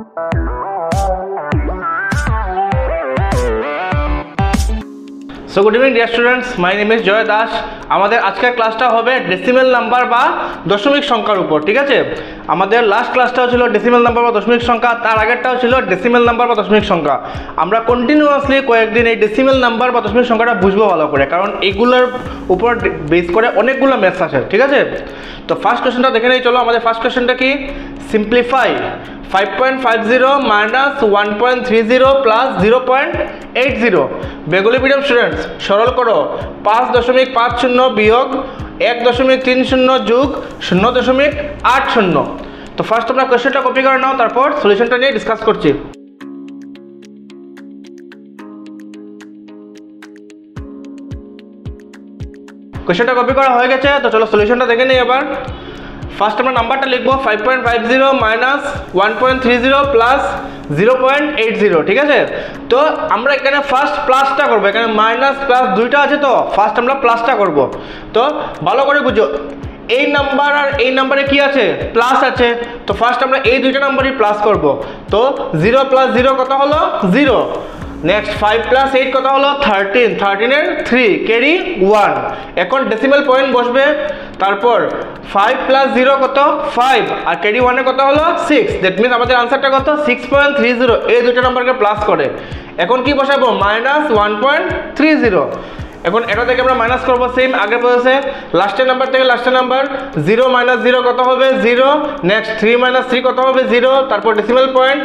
So good evening dear students, my name is Joy Das. আমাদের আজকের ক্লাসটা হবে ডেসিমেল নাম্বার বা দশমিক সংখ্যার উপর, ঠিক আছে? আমাদের লাস্ট ক্লাসটাও ছিল ডেসিমেল নাম্বার বা দশমিক সংখ্যা, তার আগেরটাও ছিল ডেসিমেল নাম্বার বা দশমিক সংখ্যা। আমরা কন্টিনিউয়াসলি কয়েকদিন এই ডেসিমেল নাম্বার বা দশমিক সংখ্যাটা বুঝবো ভালো করে, কারণ এইগুলোর উপর বেস করে অনেকগুলো ম্যাথস আছে, ঠিক আছে? তো ফার্স্ট কোশ্চেনটা দেখে নেই চলো। আমাদের ফার্স্ট কোশ্চেনটা কি? Simplify 5.50 minus 1.30 plus 0.80। Bengali medium students, সরল করো 5.50 বিয়োগ 1.30 যোগ 0.80। তো ফার্স্ট তোমরা কোশ্চেনটা কপি করে নাও, তারপর সলিউশনটা নিয়ে ডিসকাস করছি। কোশ্চেনটা কপি করা হয়ে গেছে, তো চলো সলিউশনটা দেখে নিই এবার। ফার্স্ট আমরা নাম্বারটা লিখবো 5.50 মাইনাস 1.30 প্লাস 0.80, ঠিক আছে? তো আমরা এখানে ফার্স্ট প্লাসটা করবো, এখানে মাইনাস প্লাস দুইটা আছে, তো ফার্স্ট আমরা প্লাসটা করব। তো ভালো করে বুঝো, এই নাম্বার আর এই নাম্বারে কি আছে? প্লাস আছে। তো ফার্স্ট আমরা এই দুইটা নাম্বারই প্লাস করব। তো 0 প্লাস 0 কত হলো? 0। নেক্সট 5 প্লাস 8 কত হলো? 13। 13 এর 3 ক্যারি 1। এখন ডেসিমেল পয়েন্ট বসবে। তারপর 5 প্লাস 0 কত? 5, আর ক্যারি 1 এ কত হলো? 6। দ্যাট মিনস আমাদের আনসারটা কত? 6.30। এই দুটো নাম্বারকে প্লাস করে এখন কি বসাবো? মাইনাস 1.30। এখন এটা থেকে আমরা মাইনাস করবো, সেম আগে বলেছে। লাস্টের নাম্বার থেকে লাস্টের নাম্বার 0 মাইনাস 0 কত হবে? 0। নেক্সট 3 মাইনাস 3 কত হবে? 0। তারপর ডেসিমেল পয়েন্ট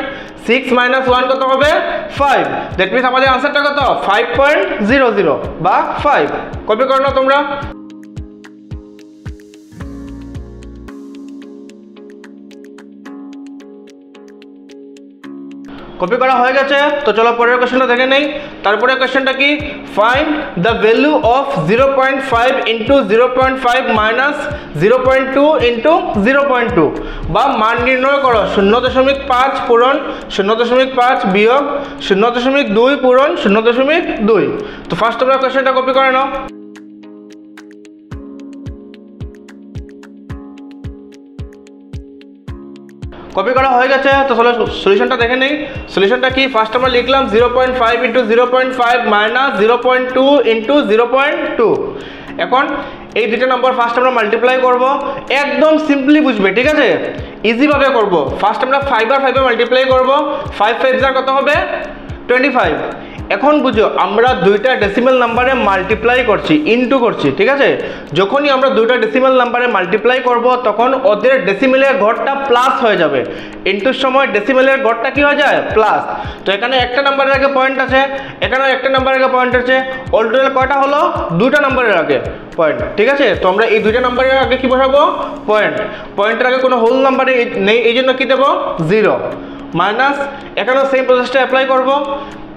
6 মাইনাস 1 কত হবে? 5। দ্যাট মিনস আমাদের আনসারটা কত? 5.00 বা 5। কপি করো না তোমরা। কপি করা হয়ে গেছে, তো চলো পরের কোশ্চেনটা দেখে নেই। তারপরে কোশ্চেনটা কি? Find the value of 0.5 into 0.5 minus 0.2 into 0.2, বা মান নির্ণয় করো 0.5 পূরণ 0.5 বিয়োগ 0.2 পূরণ 0.2। তো ফার্স্ট তোমরা কোশ্চেনটা কপি করে নাও। কপি করা হয়ে গেছে, তো চলো সলিউশনটা দেখে নেই। সলিউশনটা কি? ফার্স্ট আমরা লিখলাম 0.5 ইন্টু 0.5 মাইনাস 0.2 ইন্টু 0.2। এখন এই দুটো নম্বর ফার্স্ট আমরা মাল্টিপ্লাই করব। একদম সিম্পলি বুঝবে, ঠিক আছে? ইজিভাবে করব। ফার্স্ট আমরা 5 আর 5 এ মাল্টিপ্লাই করব। 5 5 যা কত হবে? 25। এখন বুঝো, আমরা দুইটা ডেসিমেল নাম্বারে মাল্টিপ্লাই করছি, ইনটু করছি, ঠিক আছে? যখনই আমরা দুইটা ডেসিমেল নাম্বারে মাল্টিপ্লাই করব, তখন ওদের ডেসিমেলের ঘরটা প্লাস হয়ে যাবে। ইনটুর সময় ডেসিমেলের ঘরটা কি হয়ে যায়? প্লাস। তো এখানে একটা নাম্বারের আগে পয়েন্ট আছে, এখানেও একটা নাম্বারের আগে পয়েন্ট আছে। অল টোটাল কয়টা হলো? দুইটা নাম্বারের আগে পয়েন্ট, ঠিক আছে? তো আমরা এই দুইটা নাম্বারের আগে কি বসাবো? পয়েন্ট। পয়েন্টের আগে কোনো হোল নাম্বারে নেই, এই জন্য কি দেবো? 0। মাইনাস এখানেও সেম প্রসেসটা অ্যাপ্লাই করব।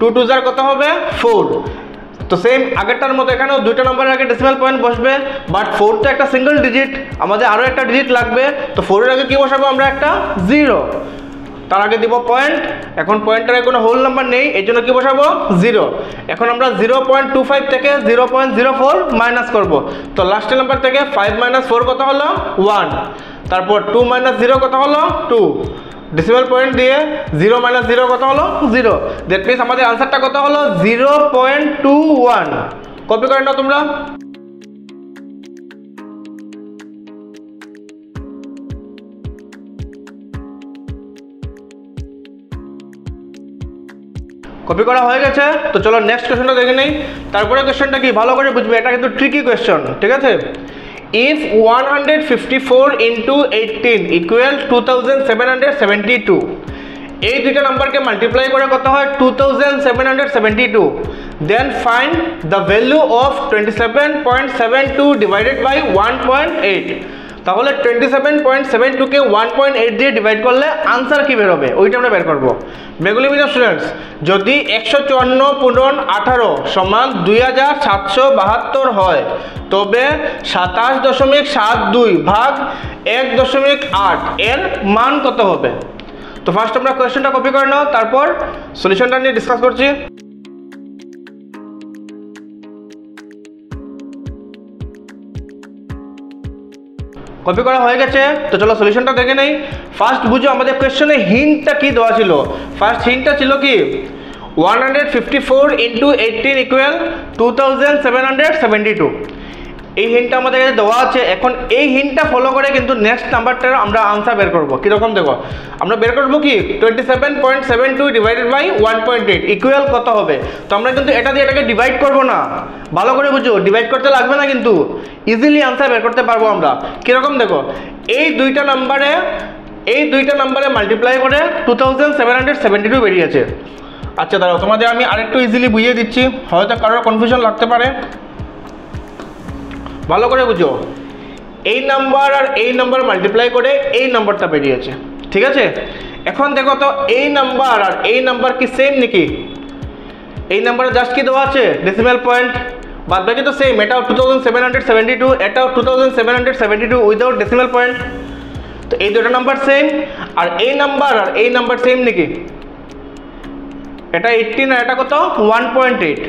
2 2 যার কত হবে? 4। তো সেম আগেরটার মতো এখানেও দুইটা নম্বরের আগে ডেসিমাল পয়েন্ট বসবে, বাট 4 তো একটা সিঙ্গেল ডিজিট, আমাদের আরও একটা ডিজিট লাগবে। তো 4 এর আগে কি বসাবো আমরা? একটা 0। তার আগে দিব পয়েন্ট। এখন পয়েন্টের আগে কোনো হোল নাম্বার নেই, এই জন্য কি বসাবো? 0। এখন আমরা 0.25 থেকে 0.04 মাইনাস করব। তো লাস্টের নাম্বার থেকে 5 মাইনাস 4 কত হলো? 1। তারপর 2 মাইনাস 0 কত হলো? 2। ডেসিমাল পয়েন্ট দিয়ে 0 মাইনাস 0 কত হলো? 0। দ্যাট মিনস আমাদের আনসারটা কত হলো? 0.21। কপি করে নাও তোমরা। কপি করা হয়ে গেছে, তো চলো নেক্সট কোশ্চেনটা দেখে নেই। তারপরে কোশ্চেনটা কি? ভালো করে বুঝবে, এটা কিন্তু ট্রিকি কোশ্চেন, ঠিক আছে? If 154 into 18 equal 2772, এই দুইটা নাম্বারকে মাল্টিপ্লাই করে কত হয়? 2772। Then find the value of 27.72 divided by 1.8। তাহলে 27.72 কে 1.8 দিয়ে ডিভাইড করলে আনসার কি বের হবে? ওইটা আমরা বের করবো। বেঙ্গলি মিডিয়াম স্টুডেন্টস, যদি 154 পূরণ 18 সমান 2772 হয়, তবে 27.72 ভাগ 1.8 এর মান কত হবে? তো ফার্স্ট আমরা কোয়েশ্চেনটা কপি করে নাও, তারপর সলিউশনটা নিয়ে ডিসকাস করছি। কপি করা হয়ে গেছে, তো চলো সলিউশনটা দেখে নেই। ফার্স্ট বুঝো আমাদের কোয়েশ্চনে হিন্টটা কি দেওয়া ছিল। ফার্স্ট হিন্টটা ছিল কি 154 × 18 ইকুয়াল 2772। এই হিন্টটা আমাদের কাছে দেওয়া আছে। এখন এই হিন্টটা ফলো করে কিন্তু নেক্সট নাম্বারটার আমরা আনসার বের করবো। কীরকম দেখো, আমরা বের করবো কি 27.72 ডিভাইডেড বাই 1.8 ইকুয়াল কত হবে। তো আমরা কিন্তু এটা দিয়ে এটাকে ডিভাইড করবো না, ভালো করে বুঝো, ডিভাইড করতে লাগবে না, কিন্তু ইজিলি আনসার বের করতে পারবো আমরা। কীরকম দেখো, এই দুইটা নাম্বারে মাল্টিপ্লাই করে 2772 বেরিয়েছে। আচ্ছা দাঁড়াও, তোমাদের আমি আরেকটু ইজিলি বুঝিয়ে দিচ্ছি, হয়তো কারোর কনফিউশন লাগতে পারে। ভালো করে বুঝো, এই নাম্বার আর এই নাম্বার মাল্টিপ্লাই করে এই নাম্বারটা বেরিয়েছে, ঠিক আছে। এখন দেখো তো এই নাম্বার আর এই নাম্বার কি সেম নাকি? এই নাম্বারে জাস্ট কি দেওয়া আছে ডেসিমাল পয়েন্ট, বাদ বাকি তো সেম। এটাও 2772, এটাও 2772 উইদাউট ডেসিমাল পয়েন্ট। তো এই দুটো নাম্বার সেম, আর এই নাম্বার সেম নাকি? এটা 18 আর এটা কত 1.8।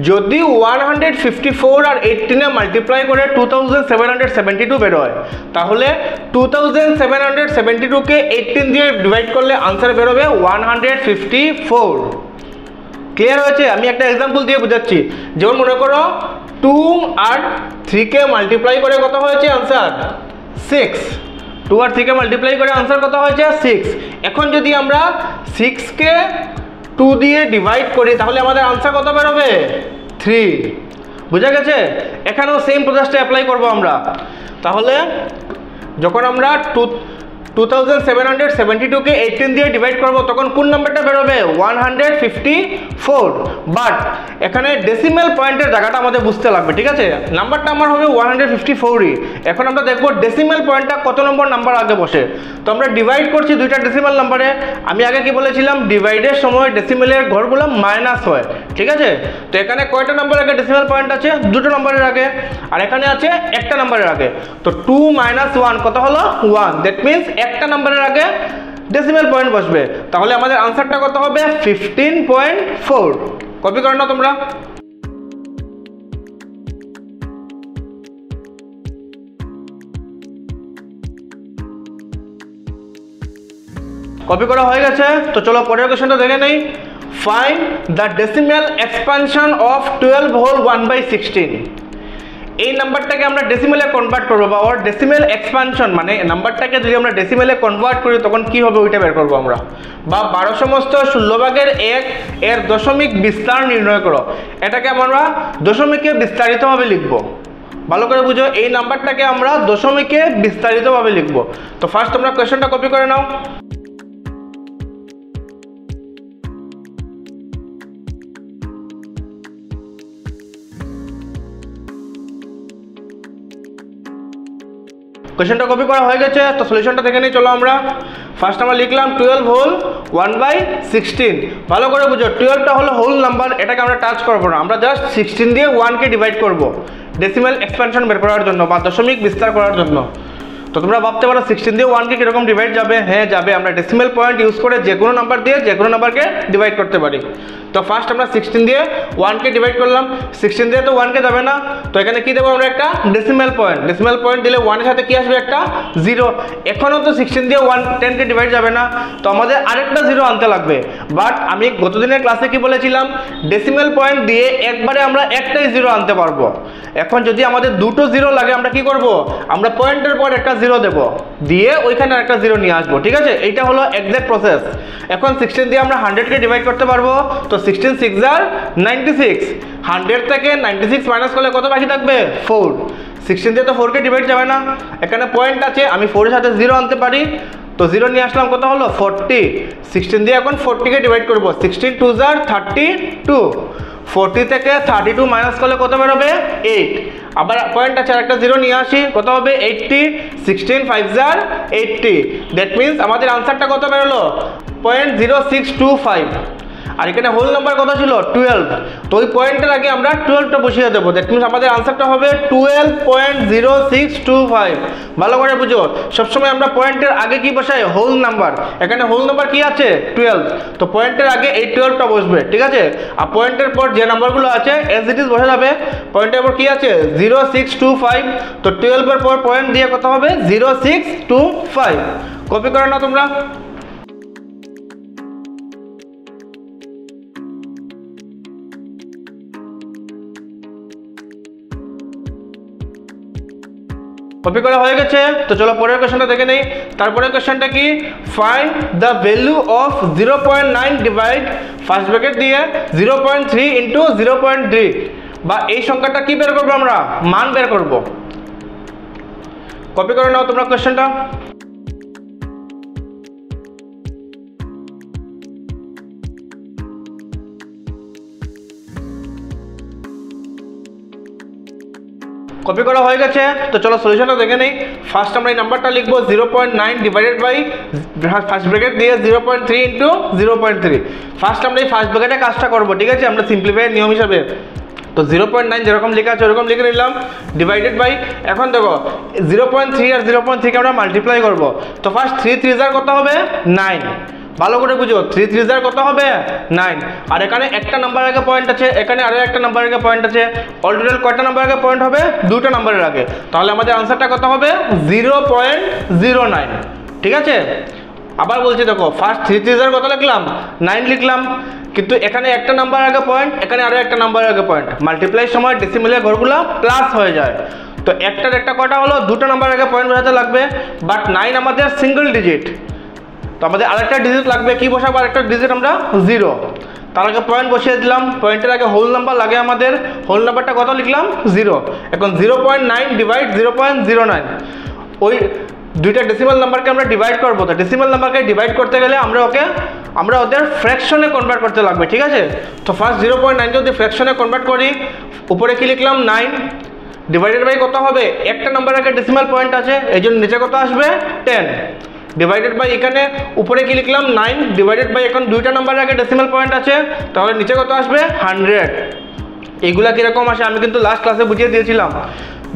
যদি 154 আর 18 মাল্টিপ্লাই করে 2772 বেরোয়, তাহলে 2772কে 18 দিয়ে ডিভাইড করলে আনসার বেরোবে 154। ক্লিয়ার হয়েছে? আমি একটা এক্সাম্পল দিয়ে বোঝাচ্ছি। যেমন মনে করো 2 আর 3কে মাল্টিপ্লাই করে কত হয়েছে আনসার 6। 2 আর 3কে মাল্টিপ্লাই করে আনসার কত হয়েছে 6। এখন যদি আমরা 6কে 2 দিয়ে ডিভাইড করি তাহলে আমাদের আনসার কত বেরোবে 3। বুঝা গেছে? এখানেও সেম প্রসেসটা অ্যাপ্লাই করব আমরা। তাহলে যখন আমরা 2772কে 18 দিয়ে ডিভাইড করব তখন কোন নাম্বারটা বেরোবে 154। বাট এখানে ডেসিমাল পয়েন্টের জায়গাটা আমাদের বুঝতে লাগবে, ঠিক আছে। নাম্বারটা আমার হবে 154ই। এখন আমরা দেখব ডেসিমাল পয়েন্টটা কত নম্বর নাম্বার আগে বসে। তো আমরা ডিভাইড করছি দুইটা ডেসিমাল নাম্বারে। আমি আগে কি বলেছিলাম, ডিভাইডের সময় ডেসিমালের ঘরগুলো মাইনাস হয়, ঠিক আছে। তো এখানে কয়টা নাম্বার আগে ডেসিমাল পয়েন্ট আছে? দুটো নম্বরের আগে, আর এখানে আছে একটা নাম্বারের আগে। তো 2 - 1 কত হলো 1। দ্যাট মিনস একটা নাম্বারের আগে ডেসিমাল পয়েন্ট বসবে। তাহলে আমাদের আনসারটা কত হবে 15.4। কপি করো না তোমরা। কপি করা হয়ে গেছে, তো চলো পরের কোশ্চেনটা দেখে নেই। Find the decimal expansion of 12 whole 1/16। এই নাম্বারটাকে আমরা ডেসিমেলে কনভার্ট করবো, বা ওর ডেসিমেল এক্সপানশন মানে নাম্বারটাকে যদি আমরা ডেসিমেলে কনভার্ট করি তখন কি হবে ওইটা বের করবো আমরা। বা 12/16 এর দশমিক বিস্তার নির্ণয় করো। এটাকে আমরা দশমিকে বিস্তারিতভাবে লিখবো। ভালো করে বুঝো, এই নাম্বারটাকে আমরা দশমিকে বিস্তারিতভাবে লিখবো। তো ফার্স্ট তোমরা কোয়েশ্চনটা কপি করে নাও। কোয়েশ্চনটা কপি করা হয়ে গেছে, তো সলিউশনটা দেখে নিই চলো আমরা। ফার্স্ট আমরা লিখলাম 12 হোল 1/16। ভালো করে বুঝো, 12টা হলো হোল নাম্বার, এটাকে আমরা টাচ করবো না, আমরা জাস্ট 16 দিয়ে 1কে ডিভাইড করব ডেসিমাল এক্সপানশন বের করার জন্য বা দশমিক বিস্তার করার জন্য। তো তোমরা ভাবতে পারো 16 দিয়ে 1কে কীরকম ডিভাইড যাবে? হ্যাঁ যাবে, আমরা ডেসিমাল পয়েন্ট ইউজ করে যে কোনো নাম্বার দিয়ে যে কোনো নাম্বারকে ডিভাইড করতে পারি। তো ফার্স্ট আমরা 16 দিয়ে 1কে ডিভাইড করলাম। 16 দিয়ে তো 1কে যাবে না, তো এখানে কি দেবো আমরা একটা ডেসিমাল পয়েন্ট। ডেসিমাল পয়েন্ট দিলে 1-এর সাথে কি আসবে একটা 0। এখনও তো 16 দিয়ে 10কে ডিভাইড যাবে না, তো আমাদের আরেকটা 0 আনতে লাগবে। বাট আমি গতদিনের ক্লাসে কি বলেছিলাম, ডেসিমাল পয়েন্ট দিয়ে একবারে আমরা একটাই 0 আনতে পারবো। এখন যদি আমাদের দুটো 0 লাগে আমরা কি করব, আমরা পয়েন্টের পর একটা 0 দেব, দিয়ে ওইখানে একটা 0 নিয়ে আসবো, ঠিক আছে। এইটা হলো এক্সাক্ট প্রসেস। এখন 16 দিয়ে আমরা 100কে ডিভাইড করতে পারবো, তো 16 6 আর 96। 100 থেকে 96 মাইনাস করলে কত বাকি থাকবে 4। 16 দিয়ে তো 4কে ডিভাইড যাবে না, এখানে পয়েন্ট আছে, আমি 4-এর সাথে 0 আনতে পারি, তো 0 নিয়ে আসলাম, কত হলো 40। 16 দিয়ে এখন 40কে ডিভাইড করবো, 16 2 আর 32। 40 থেকে 32 মাইনাস করলে কত বেরোবে 8। আবার পয়েন্ট আছে, আরেকটা 0 নিয়ে আসি, কত হবে 80। 16 5 আর 80। দ্যাট মিনস আমাদের আনসারটা কত বেরোলো 0.0625। আর এখানে হোল নাম্বার কত ছিল 12, তো ওই পয়েন্টের আগে আমরা 12টা বসিয়ে দেবো। দ্যাট মিনস আমাদের আনসারটা হবে 12.0625। ভালো করে বুঝো, সবসময় আমরা পয়েন্টের আগে কি বসাই, হোল নাম্বার। এখানে হোল নাম্বার কি আছে 12, তো পয়েন্টের আগে এই 12টা বসবে, ঠিক আছে। আর পয়েন্টের পর যে নাম্বারগুলো আছে এজ ইট ইজ বসে যাবে। পয়েন্টের পর কি আছে 0625, তো 12 এর পর পয়েন্ট দিয়ে কত হবে 0625। কপি করে নাও তোমরা। কপি করা হয়ে গেছে, তো চলো পরের কোশ্চেনটা দেখে নেই। তারপরের কোশ্চেনটা কি, find the value of 0.9 divide first bracket দিয়ে 0.3 ইন্টু 0.3, বা এই সংখ্যাটা কি বের করবো আমরা, মান বের করব। কপি করে নাও তোমরা কোশ্চেনটা। কপি করা হয়ে গেছে, তো চলো সলিউশনটা দেখে নেই। ফার্স্ট আমরা এই নাম্বারটা লিখবো 0.9 ডিভাইডেড বাই ফার্স্ট ব্র্যাকেট দিয়ে 0.3 ইন্টু 0.3। ফার্স্ট আমরা এই ফার্স্ট ব্র্যাকেটে কাজটা করবো, ঠিক আছে, আমরা সিম্পলিফাই নিয়ম হিসাবে। তো 0.9 যেরকম লেখা আছে ওরকম লিখে নিলাম, ডিভাইডেড বাই, এখন দেখো 0.3 আর 0.3 আমরা মাল্টিপ্লাই করবো। তো ফার্স্ট 3 3 কত হবে 9, ভালো করে বুঝো, 3 3 কত হবে 9। আর এখানে একটা নাম্বার আগে পয়েন্ট আছে, এখানে আরো একটা নাম্বার আগে পয়েন্ট আছে, অল টোটাল কয়টা নাম্বার আগে পয়েন্ট হবে, দুটো নাম্বারের আগে। তাহলে আমাদের আনসারটা কত হবে 0.09, ঠিক আছে। আবার বলছি দেখো, ফার্স্ট 3 3 কত লিখলাম 9 লিখলাম, কিন্তু এখানে একটা নাম্বার আগে পয়েন্ট, এখানে আরো একটা নাম্বার আগে পয়েন্ট, মাল্টিপ্লাই সময় ডেসিমেলের ঘরগুলো প্লাস হয়ে যায়। তো একটার একটা কটা হলো, দুটো নাম্বার আগে পয়েন্ট বোঝাতে লাগবে, বাট 9 আমাদের সিঙ্গেল ডিজিট, তো আমাদের আরেকটা ডিজিট লাগবে, কি বসাবো আরেকটা ডিজিট আমরা 0, তার আগে পয়েন্ট বসিয়ে দিলাম, পয়েন্টের আগে হোল নাম্বার লাগে আমাদের, হোল নাম্বারটা কত লিখলাম 0। এখন 0.9 ডিভাইড 0.09, ওই দুইটা ডেসিমাল নাম্বারকে আমরা ডিভাইড করবো। তো ডেসিমাল নাম্বারকে ডিভাইড করতে গেলে আমরা ওদের ফ্র্যাকশনে কনভার্ট করতে লাগবে, ঠিক আছে। তো ফার্স্ট 0.9 যদি ফ্র্যাকশনে কনভার্ট করি, উপরে কি লিখলাম 9 ডিভাইডেড বাই কত হবে, একটা নাম্বার আগে ডেসিমাল পয়েন্ট আছে, এই জন্য নিচে কত আসবে 10, ডিভাইডেড বাই এখানে উপরে কি লিখলাম 9 ডিভাইডেড বাই, এখন দুইটা নাম্বার আগে ডেসিমাল পয়েন্ট আছে, তাহলে নিচে কত আসবে 100। এইগুলা কিরকম আসে আমি কিন্তু লাস্ট ক্লাসে বুঝিয়ে দিয়েছিলাম।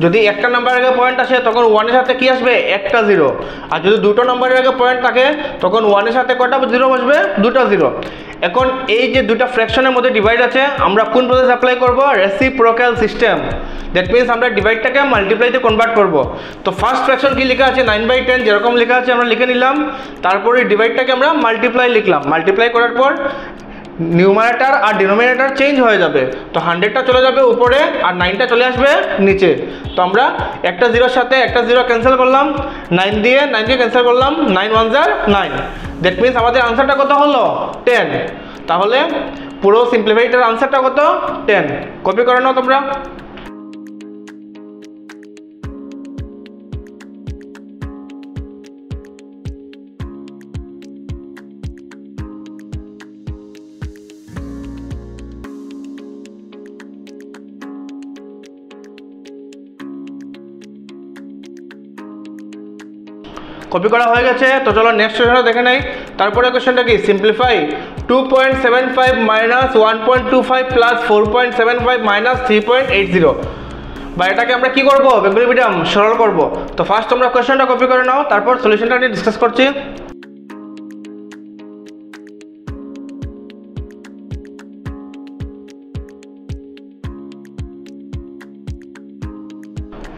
যদি একটা নাম্বার আগে পয়েন্ট আসে তখন 1 এর সাথে কি আসবে একটা 0, আর যদি দুটো নাম্বারের আগে পয়েন্ট থাকে তখন 1 এর সাথে কটা 0 বসবে, দুটো 0। এখন এই যে দুটা ফ্র্যাকশনের মধ্যে ডিভাইড আছে, আমরা কোন প্রসেস অ্যাপ্লাই করব, রেসিপ্রোকাল সিস্টেম। দ্যাট মিনস আমরা ডিভাইডটাকে মাল্টিপ্লাইতে কনভার্ট করব। তো ফার্স্ট ফ্র্যাকশন কি লেখা আছে 9/10, যেরকম লেখা আছে আমরা লিখে নিলাম, তারপরে ডিভাইডটাকে আমরা মাল্টিপ্লাই লিখলাম, মাল্টিপ্লাই করার পর নিউমারেটর আর ডিনোমিনেটর চেঞ্জ হয়ে যাবে। তো 100টা চলে যাবে উপরে আর 9টা চলে আসবে নিচে। তো আমরা একটা 0-র সাথে একটা 0 ক্যান্সেল করলাম, 9 দিয়ে 9কে ক্যান্সেল করলাম, 9 1 jar 9। দ্যাট মিনস আমাদের আনসারটা কত হলো 10। তাহলে পুরো সিম্পলিফাইডের আনসারটা কত 10। কপি করে নাও তোমরা। কপি করা হয়ে গেছে, তো চলো নেক্সট কোশ্চেনটা দেখে নেই। তারপরে কোশ্চেনটা কি, সিম্পলিফাই 2.75 মাইনাস 1.25 প্লাস 4.75 মাইনাস 3.80, বা এটাকে আমরা কি করব, বেঙ্গলি মিডিয়াম সরল করব। তো ফার্স্ট তোমরা কোশ্চেনটা কপি করে নাও, তারপর সলিউশনটা নিয়ে ডিসকাস করছি।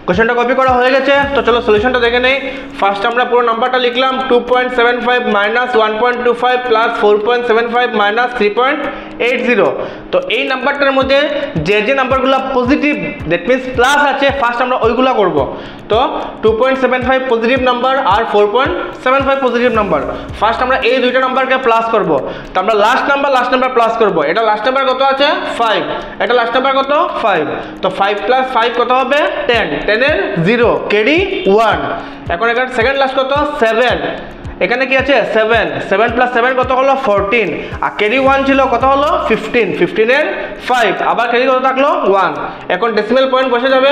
কোশ্চেনটা কপি করা হয়ে গেছে, তো চলো সলিউশনটা দেখে নেই। ফার্স্ট আমরা পুরো নাম্বারটা লিখলাম 2.75 মাইনাস 1.25 প্লাস 4.75 মাইনাস 3.80। তো এই নাম্বারটার মধ্যে যে যে নাম্বারগুলো পজিটিভ, দ্যাট মিনস প্লাস আছে, ফার্স্ট আমরা ওইগুলা করব। তো 2.75 পজিটিভ নাম্বার আর 4.75 পজিটিভ নাম্বার, ফার্স্ট আমরা এই দুইটা নাম্বারকে প্লাস করব। তো আমরা লাস্ট নাম্বার প্লাস করব। এটা লাস্ট নাম্বার কত আছে 5, এটা লাস্ট নাম্বার কত 5। তো 5 প্লাস 5 কত হবে 10, 10 এর 0 ক্যারি 1। এখন এখানে সেকেন্ড লাস্ট কত 7, এখানে কি আছে 7, 7 প্লাস 7 কত হলো 14, আর ক্যারি 1 ছিল কত হলো 15, 15 এর 5, আবার ক্যারি কত থাকলো 1। এখন ডেসিমেল পয়েন্ট বসে যাবে।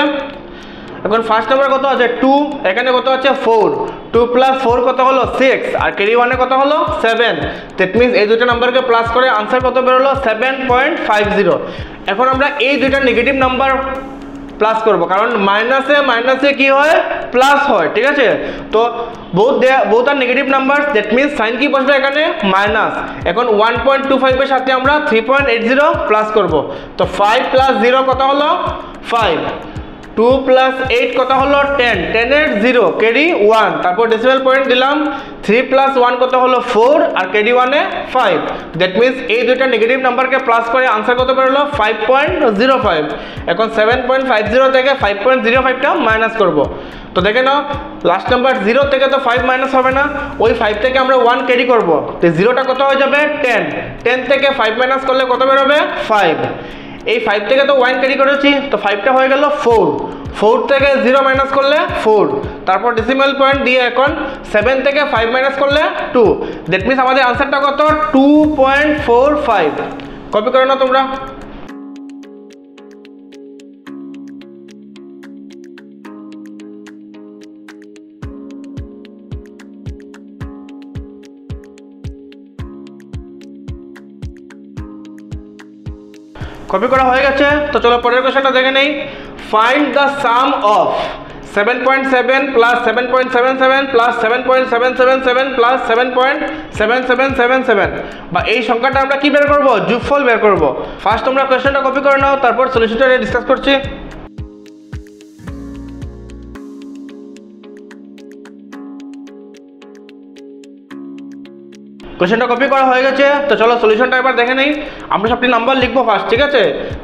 এখন ফার্স্ট নাম্বার কত আছে 2, এখানে কত আছে 4, 2 প্লাস 4 কত হলো 6 আর ক্যারি 1 এ কত হলো 7। দ্যাট মিন্স এই দুটো নাম্বারকে প্লাস করে आंसर কত বের হলো 7.50। এখন আমরা এই দুটো নেগেটিভ নাম্বার প্লাস করব, কারণ মাইনাসে কি হয় প্লাস হয়, ঠিক আছে। তো both আর negative number, that means sign কি বসবে এখানে মাইনাস। এখন 1.25 এর সাথে আমরা 3.80 প্লাস করব। তো 5 প্লাস 0 কত হলো 5, 2 প্লাস 8 কত হলো 10, 10 এর 0 ক্যারি 1, তারপর ডেসিমাল পয়েন্ট দিলাম। 3 প্লাস 1 কত হলো 4 আর ক্যারি 1 এ 5। দ্যাট মিন্স এই দুইটা নেগেটিভ নাম্বারকে প্লাস করে आंसर কত বের হলো 5.05। এখন 7.50 থেকে 5.05টা মাইনাস করব। তো দেখে নাও লাস্ট নাম্বার 0 থেকে তো 5 মাইনাস হবে না, ওই 5 থেকে আমরা 1 ক্যারি করব। তো 0টা কত হয়ে যাবে 10, 10 থেকে 5 মাইনাস করলে কত বের হবে 5। এই 5 থেকে তো 1 ক্যারি করেছি, তো 5টা হয়ে গেল 4, 4 থেকে 0 মাইনাস করলে 4, তারপর ডেসিমাল পয়েন্ট দিয়ে এখন 7 থেকে 5 মাইনাস করলে 2। দ্যাট মিন্স আমাদের आंसरটা কত 2.45। কপি করে নাও তোমরা। কপি করা হয়ে গেছে, তো চলো পরের কোশ্চেনটা দেখে নেই। Find the some of 7.7 plus 7.77 plus 7.777 plus 7.7777, বা এই সংখ্যাটা আমরা কি বের করব যোগফল বের করব। ফার্স্ট তোমরা কোশ্চেনটা কপি করে নাও, তারপর সলিউশনটা নিয়ে ডিসকাস করছি। কোশ্চেনটা কপি করা হয়ে গেছে, তো চলো সলিউশনটা এবার দেখে নেই। আমরা সবটি নাম্বার লিখবো ফার্স্ট, ঠিক আছে।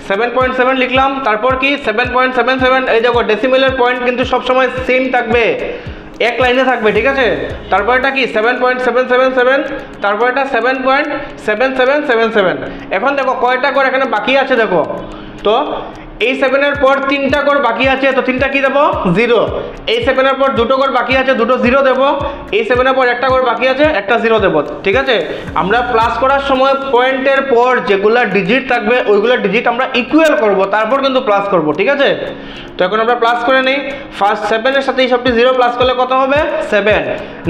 7.7 লিখলাম, তারপর কি 7.77, এই দেখো ডেসিমেলের পয়েন্ট কিন্তু সবসময় সেম থাকবে, এক লাইনে থাকবে, ঠিক আছে। তারপর এটা কি 7.777, তারপর এটা 7.7777। এখন দেখো কয়টা করে এখানে বাকি আছে দেখো, তো এই 7 এর পর 3টা করে বাকি আছে, তো 3টা কি দেব 0। এই 7 এর পর 2টো করে বাকি আছে, 2টো 0 দেব। এই 7 এর পর একটা করে বাকি আছে, একটা 0 দেব, ঠিক আছে। আমরা প্লাস করার সময় পয়েন্টের পর যেগুলা ডিজিট থাকবে ওইগুলো ডিজিট আমরা ইকুয়াল করব, তারপর কিন্তু প্লাস করব, ঠিক আছে। তো এখন আমরা প্লাস করে নেই। ফার্স্ট 7 এর সাথে এই সবটি 0 প্লাস করলে কত হবে 7।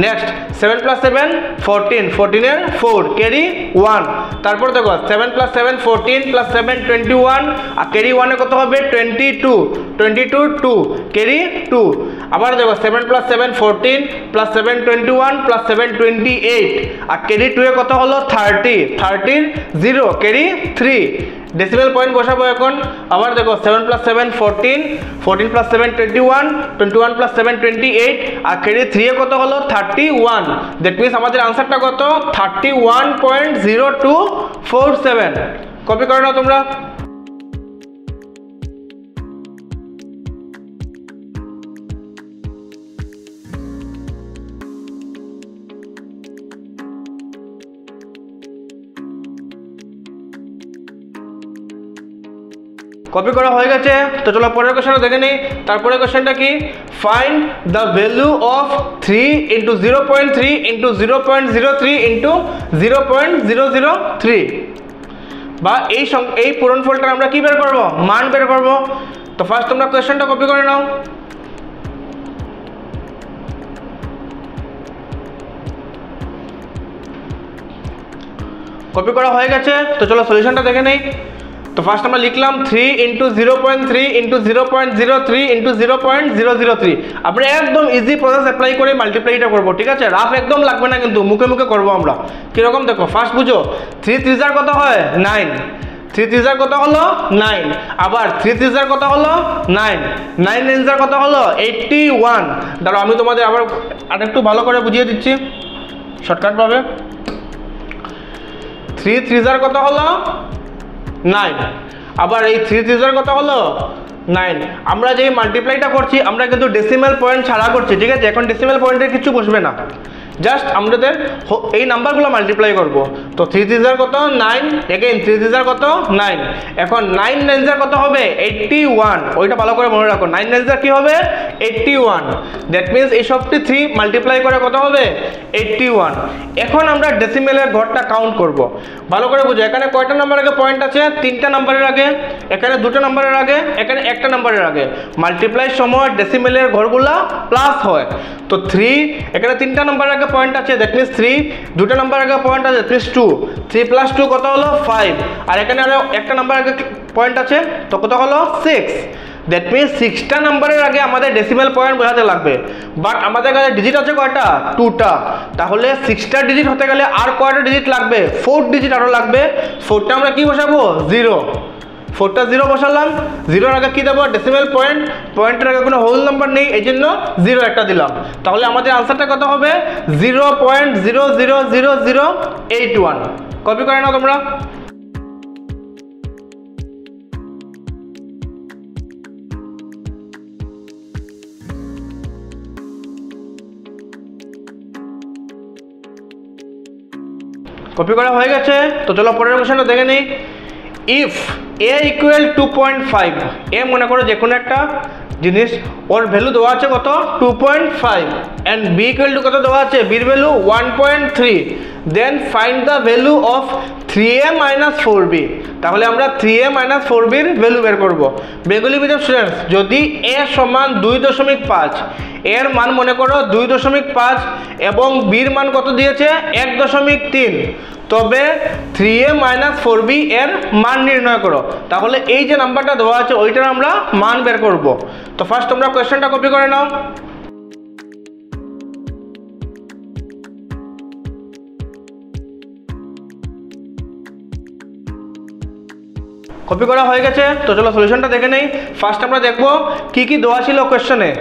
নেক্সট 7 প্লাস 7 14, 14 এর 4 ক্যারি 1। তারপর দেখো 7 প্লাস 7 14 প্লাস 7 21 আর ক্যারি 1 এ কত হবে 22, 22 2 ক্যারি 2। আবার দেখো 7 প্লাস 7 14 প্লাস 7 21 প্লাস 7 28 আর ক্যারি 2 এ কত হলো 30, 30 0 ক্যারি 3। ডেসিমেল পয়েন্ট বসাবো এখন। আবার দেখো 7 প্লাস 7 14, 14 প্লাস 7 21, 21 প্লাস 7 28 আর ক্যারি 3 এ কত হলো 31। দ্যাট মিন্স আমাদের আনসারটা কত 31.0247। কপি করে নাও তোমরা। কপি করা হয়ে গেছে, তো চলো পরের কোশ্চেনটা দেখে নিই। তারপরে কোশ্চেনটা কি find the value of 3 into 0.3 into 0.03 into 0.003, বা এই পূরণফলটা আমরা কি বের করব মান বের করব। তো ফার্স্ট তোমরা কোশ্চেনটা কপি করে নাও। কপি করা হয়ে গেছে, তো চলো সলিউশনটা দেখে নেই। তো ফার্স্ট আমরা লিখলাম 3 ইন্টু 0.3 ইন্টু 0.03 ইন্টু 0.003। আমরা একদম ইজি প্রসেস অ্যাপ্লাই করে মাল্টিপ্লাইটা করবো, ঠিক আছে। রাফ একদম লাগবে না, কিন্তু মুখে মুখে করবো আমরা। কীরকম দেখো ফার্স্ট বুঝো, 3 3 কত হয় 9, 3 3 কত হলো 9। আবার 3 3 কত হলো 9, 9 9 কত হলো 81। দাঁড়াও আমি তোমাদের আবার আরেকটু ভালো করে বুঝিয়ে দিচ্ছি শর্টকাট ভাবে। 3 3 কত হলো 9, আবার এই 3 3 কত হলো 9। আমরা যে মাল্টিপ্লাইটা করছি আমরা কিন্তু ডেসিমাল পয়েন্ট ছাড়া করছি, ঠিক আছে। এখন ডেসিমাল পয়েন্টের কিছু বসবে না, জাস্ট আমাদের এই নাম্বারগুলো মাল্টিপ্লাই করব। তো 3 3 কত 9, এগেইন 3 3 কত 9। এখন 9 9 কত হবে 81, ওইটা ভালো করে মনে রাখো। 9 9 কি হবে 81, দ্যাট মিন্স এই সবটি 3 মাল্টিপ্লাই করে কত হবে 81। এখন আমরা ডেসিমেলের ঘরটা কাউন্ট করব। ভালো করে বুঝো, এখানে কয়টা নাম্বার আগে পয়েন্ট আছে, 3টা নাম্বারের আগে, এখানে 2টা নাম্বারের আগে, এখানে 1টা নাম্বারের আগে। মাল্টিপ্লাই সময় ডেসিমেলের ঘরগুলা প্লাস হয়। তো 3 এখানে 3টা নাম্বারের আগে পয়েন্ট আছে, দ্যাট মিন্স 3, 2টা নাম্বার আগে পয়েন্ট আছে, দ্যাট মিন্স 2, 3 + 2 কত হলো 5, আর এখানে আরো একটা নাম্বার আগে পয়েন্ট আছে, তো কত হলো 6। দ্যাট মিন্স 6টা নাম্বারের আগে আমাদের ডেসিমেল পয়েন্ট বোঝাতে লাগবে। বাট আমাদের কাছে ডিজিট আছে কয়টা 2টা, তাহলে 6টা ডিজিট হতে গেলে আর কয়টা ডিজিট লাগবে 4 ডিজিট আরো লাগবে। 4টা আমরা কি বসাবো 0, 4টা 0 বসালাম। 0-এর আগে কি দেবো ডেসিমেল পয়েন্ট, পয়েন্টের আগে কোনো হোল নাম্বার নেই, এই জন্য 0 একটা দিলাম। তাহলে আমাদের আনসারটা কত হবে 0.0000081। কপি করে নাও তোমরা। কপি করা হয়ে গেছে, তো চলো পরের কোশ্চেনটা দেখে নিই। ইফ a ইকুয়াল 2.5, এ মনে করো যে কোনো একটা জিনিস, ওর ভ্যালু দেওয়া আছে কত 2.5, অ্যান্ড b ইকুয়াল টু কত দেওয়া আছে, বির value 1.3, then find the value of 3a - 4b। তাহলে আমরা 3a - 4b এর ভ্যালু বের করব। বেগুলি মিডিয়াম স্টুডেন্টস, যদি a সমান 2.5, এর মান মনে করো 2.5 এবং বির মান কত দিয়েছে 1.3, তবে 3a - 4b এর মান নির্ণয় করো। তাহলে এই যে নাম্বারটা দেওয়া আছে ওইটার আমরা মান বের করব। তো ফার্স্ট তোমরা কোয়েশ্চেনটা কপি করে নাও। কপি করা হয়ে গেছে, তো চলো সলিউশনটা দেখে নেই। ফার্স্ট আমরা দেখবো কি কি দেওয়া ছিল কোয়েশ্চেনে।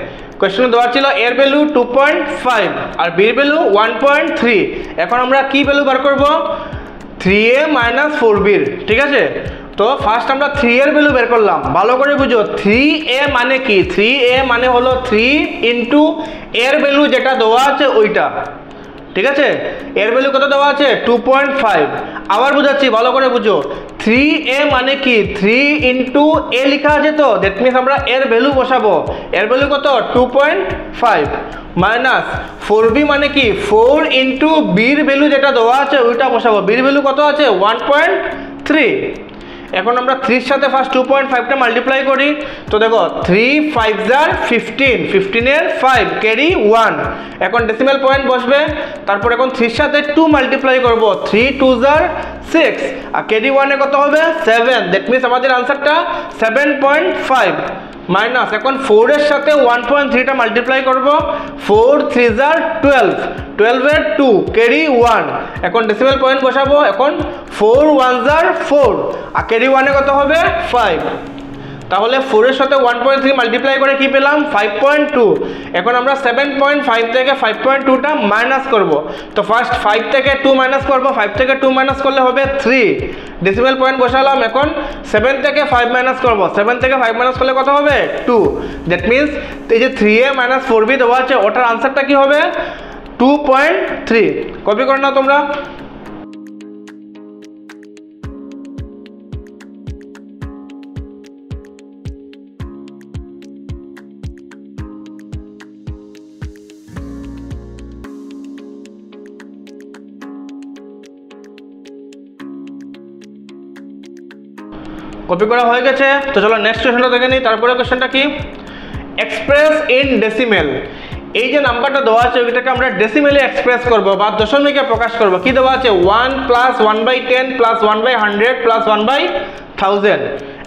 কোয়েশ্চেনে দেওয়া ছিল এর ভ্যালু 2.5 আর বির ভ্যালু 1.3। এখন আমরা কি ভ্যালু বার করব 3a - 4b, ঠিক আছে। তো ফার্স্ট আমরা 3 এর ভ্যালু বের করলাম। ভালো করে বুঝো 3a মানে কি, 3a মানে হলো 3 ইন্টু এর ভ্যালু যেটা দেওয়া আছে ওইটা, ঠিক আছে। এর ভ্যালু কত দেওয়া আছে 2.5। আবার বুঝাচ্ছি ভালো করে বুঝো, 3a মানে কি 3 ইন্টু a লেখা আছে, তো দ্যাট মিনস আমরা এর ভ্যালু বসাবো। এর ভ্যালু কত 2.5 মাইনাস 4b মানে কি 4 ইন্টু বির ভ্যালু যেটা দেওয়া আছে ওইটা বসাবো। বির ভ্যালু কত আছে 1.3। এখন আমরা 3 এর সাথে ফার্স্ট 2.5টা মাল্টিপ্লাই করি। তো দেখো 3 5 * 15, 15 এর 5 ক্যারি 1। এখন ডেসিমেল পয়েন্ট বসবে। তারপর এখন 3 এর সাথে 2 মাল্টিপ্লাই করব, 3 2 * 6 আর ক্যারি 1 এ কত হবে 7। দ্যাট মিন্স আমাদের আনসারটা 7.5 মাইনাস এখন 4 এর সাথে 1.3টা মাল্টিপ্লাই করব, 4 3 * 12, 12 এর 2 ক্যারি 1। এখন ডেসিমেল পয়েন্ট বসাবো। এখন 4 1 * 4 আর ক্যারি 1 এ কত হবে 5। তাহলে 4 এর সাথে 1.3 মাল্টিপ্লাই করে কি পেলাম 5.2। এখন আমরা 7.5 থেকে 5.2টা মাইনাস করব। তো ফার্স্ট 5 থেকে 2 মাইনাস করব, 5 থেকে 2 মাইনাস করলে হবে 3। ডেসিমেল পয়েন্ট বসালাম। এখন 7 থেকে 5 মাইনাস করব, 7 থেকে 5 মাইনাস করলে কত হবে 2। দ্যাট মিন্স এই যে 3a - 4b দেওয়া আছে ওটার আনসারটা কি হবে 2.3। কপি করে নাও তোমরা। কপি করা হয়ে গেছে, তো চলো নেক্সট কোশ্চেনটা দেখে নিই। তারপরে কোশ্চেনটা কি এক্সপ্রেস ইন ডেসিমেল। এই যে নাম্বারটা দেওয়া আছে ওইটাকে আমরা ডেসিমেলে এক্সপ্রেস করব বা দশমিকে প্রকাশ করব। কি দেওয়া আছে 1 + 1/10 + 1/100 + 1/1000।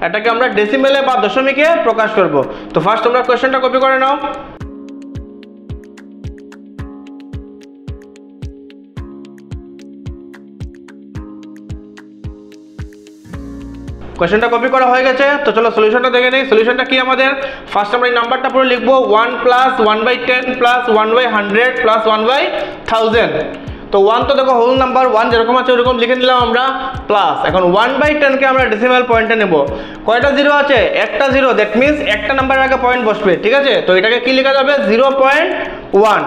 এটাকে আমরা ডেসিমেলে বা দশমিকে প্রকাশ করব। তো ফার্স্ট তোমরা কোশ্চেনটা কপি করে নাও। কোশ্চেনটা কপি করা হয়ে গেছে, তো চলো সলিউশনটা দেখে নিই। সলিউশনটা কি আমাদের ফার্স্ট আমরা এই নাম্বারটা পুরো লিখবো 1 + 1/10 + 1/100 + 1/1000। তো 1 তো দেখো হোল নাম্বার, 1 যেরকম আছে ওরকম লিখে নিলাম আমরা, প্লাস এখন 1/10কে আমরা ডেসিমেল পয়েন্টে নেব। কয়টা জিরো আছে একটা জিরো, দ্যাট মিন্স একটা নাম্বারের আগে পয়েন্ট বসবে, ঠিক আছে। তো এটাকে কি লেখা যাবে 0.1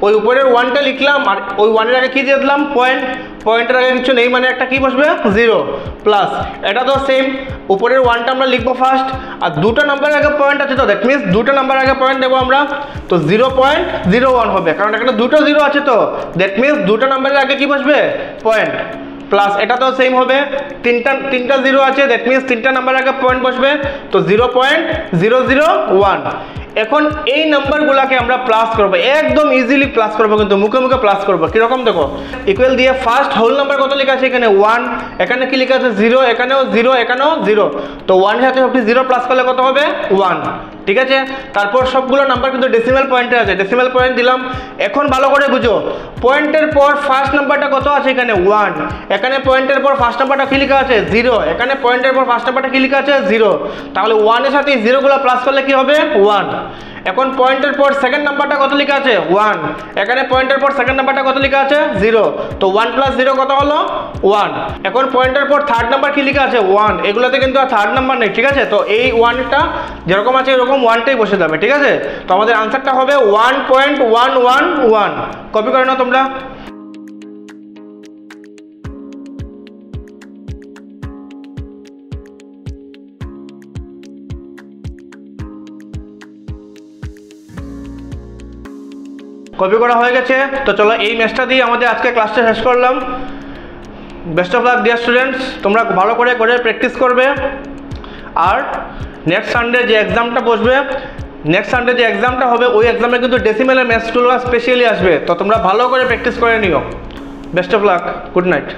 ওই উপরের ওয়ানটা লিখলাম আর ওই ওয়ানের আগে কী দিয়ে দিলাম পয়েন্ট, পয়েন্টের আগে কিছু নেই মানে একটা কী বসবে 0 প্লাস এটা তো সেম উপরের ওয়ানটা আমরা লিখবো ফার্স্ট আর দুটো নাম্বারের আগে পয়েন্ট আছে তো দ্যাট মিনস দুটো নাম্বারের আগে পয়েন্ট দেবো আমরা তো 0.01 হবে কারণ এখানে দুটো 0 আছে তো দ্যাট মিনস দুটো নাম্বারের আগে কী বসবে পয়েন্ট প্লাস এটা তো সেম হবে তিনটা 0 আছে দ্যাট মিনস তিনটা নাম্বারের আগে পয়েন্ট বসবে তো 0.001 এখন এই নাম্বারগুলোকে আমরা প্লাস করবো একদম ইজিলি প্লাস করবো কিন্তু মুখে মুখে প্লাস করবো কীরকম দেখো ইকুয়াল দিয়ে ফার্স্ট হোল নাম্বার কত লেখা আছে এখানে 1 এখানে কি লেখা আছে 0 এখানেও 0 এখানেও 0 তো 1 এর সাথে সবটি 0 প্লাস করলে কত হবে 1 ঠিক আছে তারপর সবগুলো নাম্বার কিন্তু ডেসিমাল পয়েন্টে আছে ডেসিমাল পয়েন্ট দিলাম এখন ভালো করে বুঝো পয়েন্টের পর ফার্স্ট নাম্বারটা কত আছে এখানে 1 এখানে পয়েন্টের পর ফার্স্ট নাম্বারটা কি লেখা আছে 0 এখানে পয়েন্টের পর ফার্স্ট নাম্বারটা কি লেখা আছে 0 তাহলে 1 এর সাথে 0 গুলো প্লাস করলে কি হবে 1 এখন পয়েন্টের পর সেকেন্ড নাম্বারটা কত লেখা আছে 1 এখানে পয়েন্টের পর সেকেন্ড নাম্বারটা কত লেখা আছে 0 তো 1 প্লাস 0 কত হলো 1 এখন পয়েন্টের পর থার্ড নাম্বার কি লেখা আছে 1 এগুলোতে কিন্তু আর থার্ড নাম্বার নেই ঠিক আছে তো এই 1টা যেরকম আছে এরকম 1টাই বসে যাবে ঠিক আছে তো আমাদের আনসারটা হবে 1.111 কপি করে নাও তোমরা কপি করা হয়ে গেছে তো চলো এই ম্যাচটা দিয়ে আমাদের আজকে ক্লাসটা শেষ করলাম best of luck dear students তোমরা ভালো করে প্র্যাকটিস করবে আর নেক্সট সানডে যে এক্সামটা বসবে নেক্সট সানডে যে এক্সামটা হবে ওই এক্সামে কিন্তু ডেসিমেলের ম্যাথসগুলো স্পেশালি আসবে তো তোমরা ভালো করে প্র্যাকটিস করে নিও best of luck good night